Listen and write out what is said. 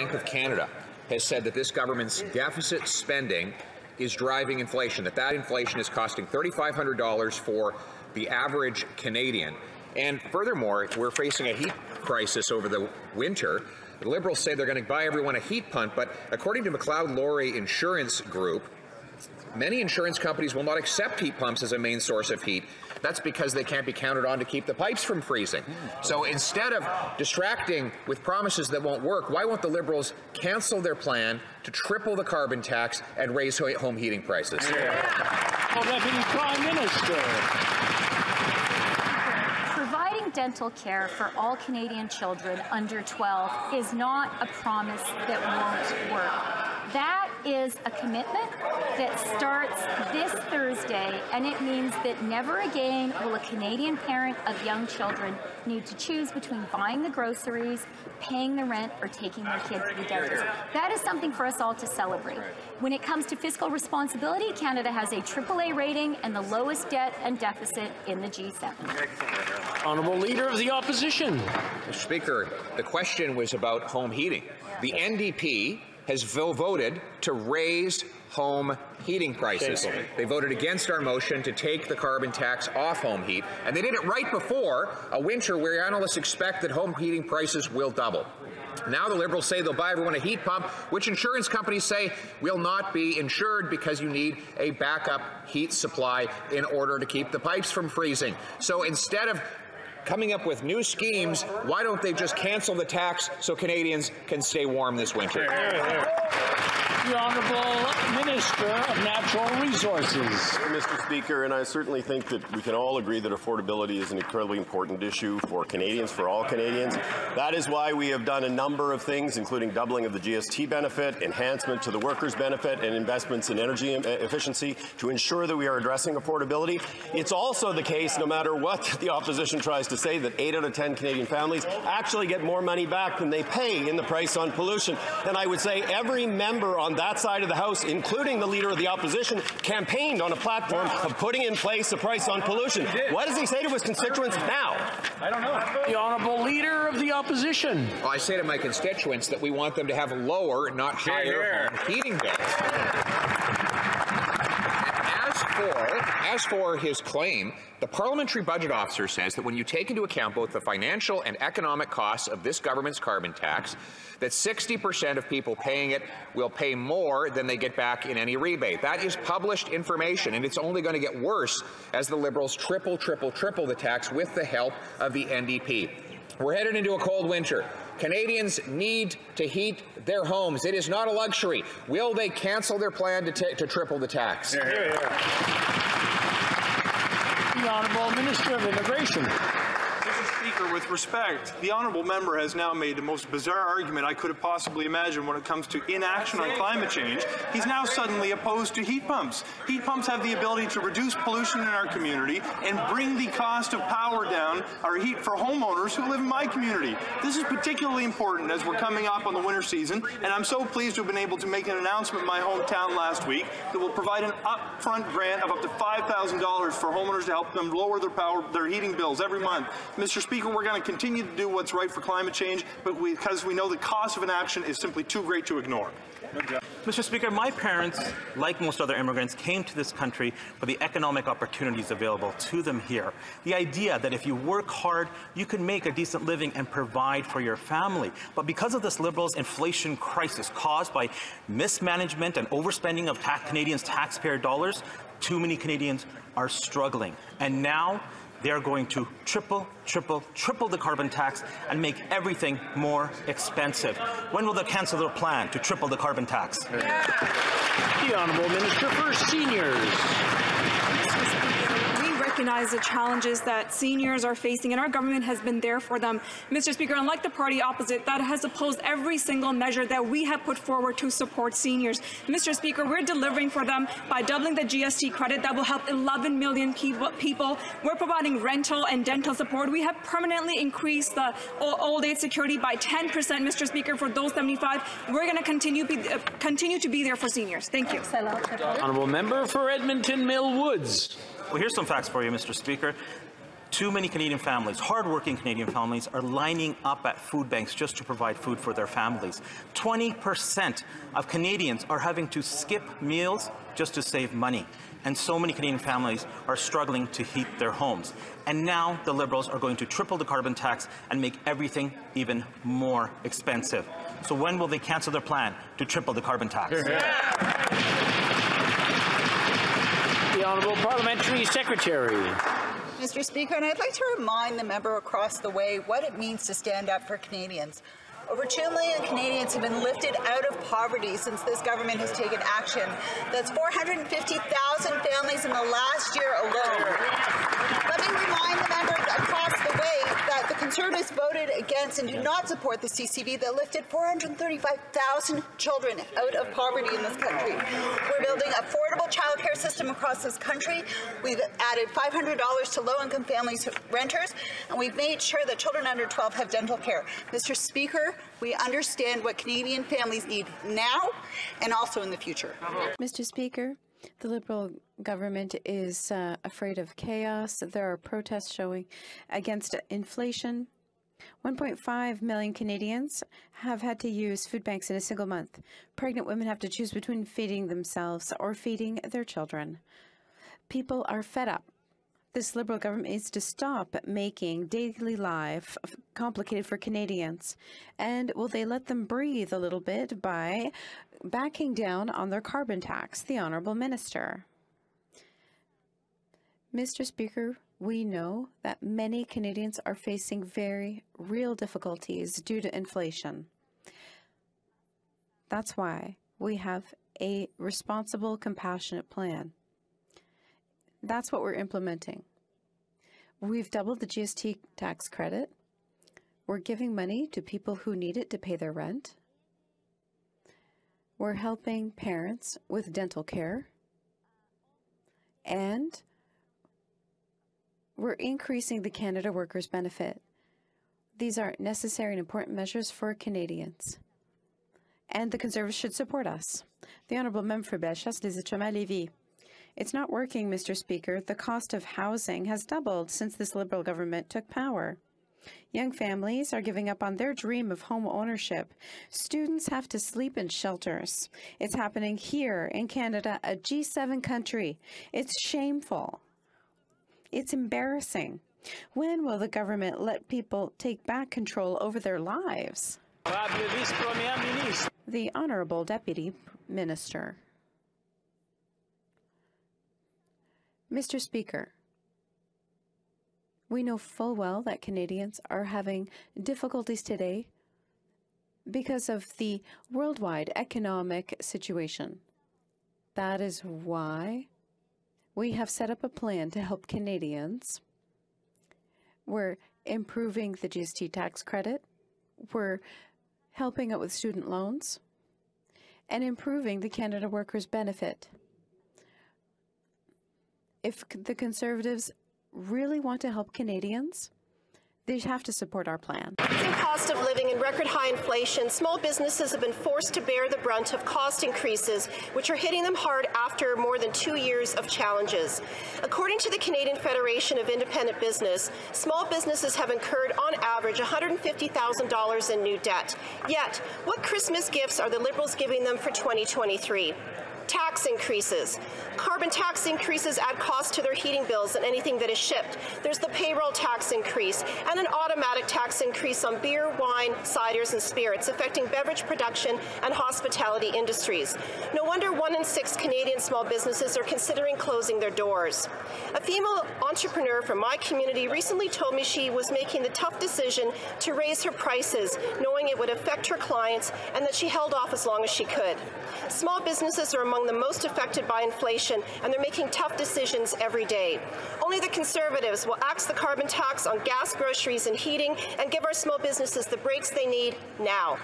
Bank of Canada has said that this government's deficit spending is driving inflation, that inflation is costing $3,500 for the average Canadian. And furthermore, we're facing a heat crisis over the winter. The Liberals say they're going to buy everyone a heat pump, but according to McLeod-Laurie Insurance Group, many insurance companies will not accept heat pumps as a main source of heat. That's because they can't be counted on to keep the pipes from freezing. So instead of distracting with promises that won't work, why won't the Liberals cancel their plan to triple the carbon tax and raise home heating prices? Deputy Prime Minister. Providing dental care for all Canadian children under 12 is not a promise that won't work. That is a commitment that starts this Thursday, and it means that never again will a Canadian parent of young children need to choose between buying the groceries, paying the rent, or taking their kid to the dentist. That is something for us all to celebrate. When it comes to fiscal responsibility, Canada has a AAA rating and the lowest debt and deficit in the G7. Honourable Leader of the Opposition. Mr. Speaker, the question was about home heating. The NDP has voted to raise home heating prices. They voted against our motion to take the carbon tax off home heat, and they did it right before a winter where analysts expect that home heating prices will double. Now the Liberals say they'll buy everyone a heat pump, which insurance companies say will not be insured because you need a backup heat supply in order to keep the pipes from freezing. So instead of coming up with new schemes, why don't they just cancel the tax so Canadians can stay warm this winter? The Honourable Minister of Natural Resources. Mr. Speaker, and I certainly think that we can all agree that affordability is an incredibly important issue for Canadians, for all Canadians. That is why we have done a number of things, including doubling of the GST benefit, enhancement to the workers' benefit, and investments in energy efficiency to ensure that we are addressing affordability. It's also the case, no matter what the opposition tries to say, that 8 out of 10 Canadian families actually get more money back than they pay in the price on pollution. And I would say every member on that side of the House, including the Leader of the Opposition, campaigned on a platform of putting in place a price on pollution. What does he say to his constituents now? I don't know. The Honourable Leader of the Opposition. Well, I say to my constituents that we want them to have lower, not higher, home heating bills. As for his claim, the Parliamentary Budget Officer says that when you take into account both the financial and economic costs of this government's carbon tax, that 60% of people paying it will pay more than they get back in any rebate. That is published information, and it's only going to get worse as the Liberals triple the tax with the help of the NDP. We're headed into a cold winter. Canadians need to heat their homes. It is not a luxury. Will they cancel their plan to triple the tax? The Honourable Minister of Immigration. Mr. Speaker, with respect, the honourable member has now made the most bizarre argument I could have possibly imagined when it comes to inaction on climate change. He's now suddenly opposed to heat pumps. Heat pumps have the ability to reduce pollution in our community and bring the cost of power down, or heat, for homeowners who live in my community. This is particularly important as we're coming up on the winter season, and I'm so pleased to have been able to make an announcement in my hometown last week that will provide an upfront grant of up to $5,000 for homeowners to help them lower their heating bills every month. Mr. Speaker, we're going to continue to do what's right for climate change, but because we know the cost of inaction is simply too great to ignore. Mr. Speaker, my parents, like most other immigrants, came to this country for the economic opportunities available to them here. The idea that if you work hard, you can make a decent living and provide for your family. But because of this Liberals' inflation crisis caused by mismanagement and overspending of Canadians' taxpayer dollars, too many Canadians are struggling. And now they're going to triple the carbon tax and make everything more expensive. When will they cancel their plan to triple the carbon tax? The Honourable Minister for Seniors. Recognize the challenges that seniors are facing, and our government has been there for them. Mr. Speaker, unlike the party opposite that has opposed every single measure that we have put forward to support seniors, Mr. Speaker, we're delivering for them by doubling the GST credit that will help 11 million people. We're providing rental and dental support. We have permanently increased the old age security by 10%, Mr. Speaker, for those 75. We're going to continue to be there for seniors. Thank you. Honourable Member for Edmonton Mill Woods. Well, here's some facts for you, Mr. Speaker. Too many Canadian families, hardworking Canadian families, are lining up at food banks just to provide food for their families. 20% of Canadians are having to skip meals just to save money. And so many Canadian families are struggling to heat their homes. And now the Liberals are going to triple the carbon tax and make everything even more expensive. So when will they cancel their plan to triple the carbon tax? The Honourable Parliamentary Secretary. Mr. Speaker, and I'd like to remind the member across the way what it means to stand up for Canadians. Over 2 million Canadians have been lifted out of poverty since this government has taken action. That's 450,000 families in the last year alone. Let me remind the members across the way that the Conservatives voted against and do not support the CCB that lifted 435,000 children out of poverty in this country. We're building an affordable childcare system across this country. We've added $500 to low-income families' renters, and we've made sure that children under 12 have dental care. Mr. Speaker, we understand what Canadian families need now and also in the future. Mr. Speaker, the Liberal government is afraid of chaos. There are protests showing against inflation. 1.5 million Canadians have had to use food banks in a single month. Pregnant women have to choose between feeding themselves or feeding their children. People are fed up. This Liberal government needs to stop making daily life complicated for Canadians. And will they let them breathe a little bit by backing down on their carbon tax? The Honourable Minister. Mr. Speaker, we know that many Canadians are facing very real difficulties due to inflation. That's why we have a responsible, compassionate plan. That's what we're implementing. We've doubled the GST tax credit. We're giving money to people who need it to pay their rent. We're helping parents with dental care. And we're increasing the Canada Workers' Benefit. These are necessary and important measures for Canadians. And the Conservatives should support us. The Honourable Member for Bellechasse, Les Etchemins-Lévis. It's not working, Mr. Speaker. The cost of housing has doubled since this Liberal government took power. Young families are giving up on their dream of home ownership. Students have to sleep in shelters. It's happening here in Canada, a G7 country. It's shameful. It's embarrassing. When will the government let people take back control over their lives? The Honourable Deputy Minister. Mr. Speaker, we know full well that Canadians are having difficulties today because of the worldwide economic situation. That is why we have set up a plan to help Canadians. We're improving the GST tax credit. We're helping out with student loans and improving the Canada Workers' Benefit. If the Conservatives really want to help Canadians, they have to support our plan. Rising cost of living and record high inflation, small businesses have been forced to bear the brunt of cost increases, which are hitting them hard after more than 2 years of challenges. According to the Canadian Federation of Independent Business, small businesses have incurred on average $150,000 in new debt. Yet, what Christmas gifts are the Liberals giving them for 2023? Tax increases. Carbon tax increases add cost to their heating bills and anything that is shipped. There's the payroll tax increase and an automatic tax increase on beer, wine, ciders, and spirits, affecting beverage production and hospitality industries. No wonder 1 in 6 Canadian small businesses are considering closing their doors. A female entrepreneur from my community recently told me she was making the tough decision to raise her prices, knowing it would affect her clients, and that she held off as long as she could. Small businesses are among the most affected by inflation, and they're making tough decisions every day. Only the Conservatives will axe the carbon tax on gas, groceries, and heating, and give our small businesses the breaks they need now.